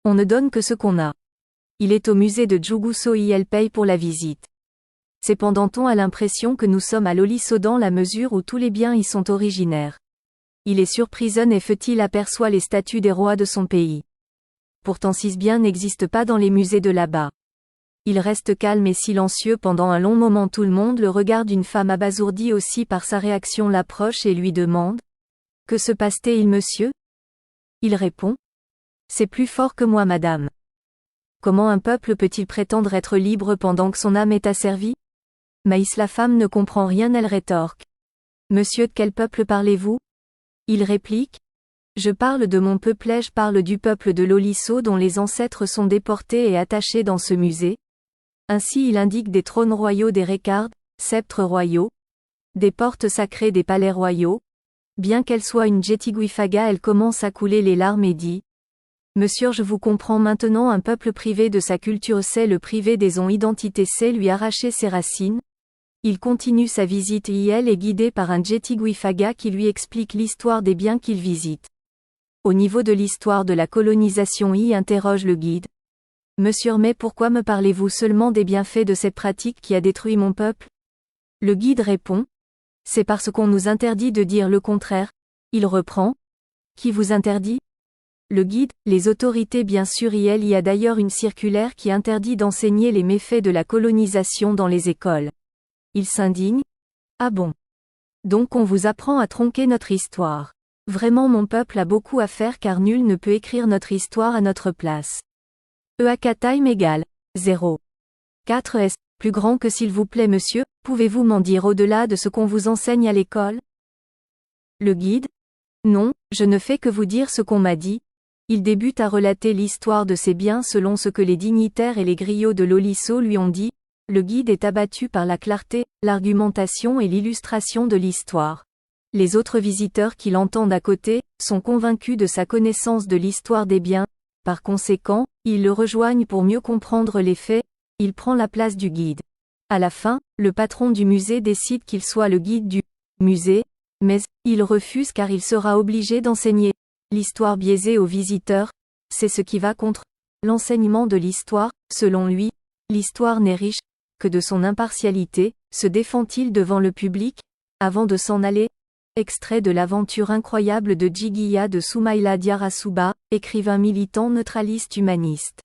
On ne donne que ce qu'on a. Il est au musée de Djougou et elle paye pour la visite. Cependant on a l'impression que nous sommes à Lolisso dans la mesure où tous les biens y sont originaires. Il est surprison et fait-il aperçoit les statues des rois de son pays. Pourtant ces biens n'existent pas dans les musées de là-bas. Il reste calme et silencieux pendant un long moment. Tout le monde le regarde. Une femme abasourdie aussi par sa réaction l'approche et lui demande « Que se passe-t-il monsieur ?» Il répond « C'est plus fort que moi madame. » Comment un peuple peut-il prétendre être libre pendant que son âme est asservie? Maïs la femme ne comprend rien. Elle rétorque « Monsieur, de quel peuple parlez-vous » Il réplique « Je parle de mon peuple et je parle du peuple de Lolisso dont les ancêtres sont déportés et attachés dans ce musée. » Ainsi il indique des trônes royaux, des récardes, sceptres royaux, des portes sacrées, des palais royaux. Bien qu'elle soit une Djetiguifaga, elle commence à couler les larmes et dit « Monsieur, je vous comprends maintenant. Un peuple privé de sa culture, c'est le priver de son identité, c'est lui arracher ses racines. » Il continue sa visite et elle est guidée par un Djetiguifaga qui lui explique l'histoire des biens qu'il visite. Au niveau de l'histoire de la colonisation, il interroge le guide. Monsieur, mais pourquoi me parlez-vous seulement des bienfaits de cette pratique qui a détruit mon peuple? Le guide répond. C'est parce qu'on nous interdit de dire le contraire. Il reprend. Qui vous interdit? Le guide, les autorités bien sûr. Il y a d'ailleurs une circulaire qui interdit d'enseigner les méfaits de la colonisation dans les écoles. Il s'indigne. Ah bon? Donc on vous apprend à tronquer notre histoire. Vraiment mon peuple a beaucoup à faire car nul ne peut écrire notre histoire à notre place. EAK time égale 0. 4S, plus grand que s'il vous plaît monsieur, pouvez-vous m'en dire au-delà de ce qu'on vous enseigne à l'école? Le guide. Non, je ne fais que vous dire ce qu'on m'a dit. Il débute à relater l'histoire de ses biens selon ce que les dignitaires et les griots de Lolisso lui ont dit. Le guide est abattu par la clarté, l'argumentation et l'illustration de l'histoire. Les autres visiteurs qui l'entendent à côté, sont convaincus de sa connaissance de l'histoire des biens. Par conséquent, ils le rejoignent pour mieux comprendre les faits. Il prend la place du guide. À la fin, le patron du musée décide qu'il soit le guide du musée, mais il refuse car il sera obligé d'enseigner l'histoire biaisée aux visiteurs. C'est ce qui va contre l'enseignement de l'histoire. Selon lui, l'histoire n'est riche que de son impartialité. Se défend-il devant le public avant de s'en aller? Extrait de l'aventure incroyable de Djigiya de Soumaïla Diarra Souba, écrivain militant neutraliste humaniste.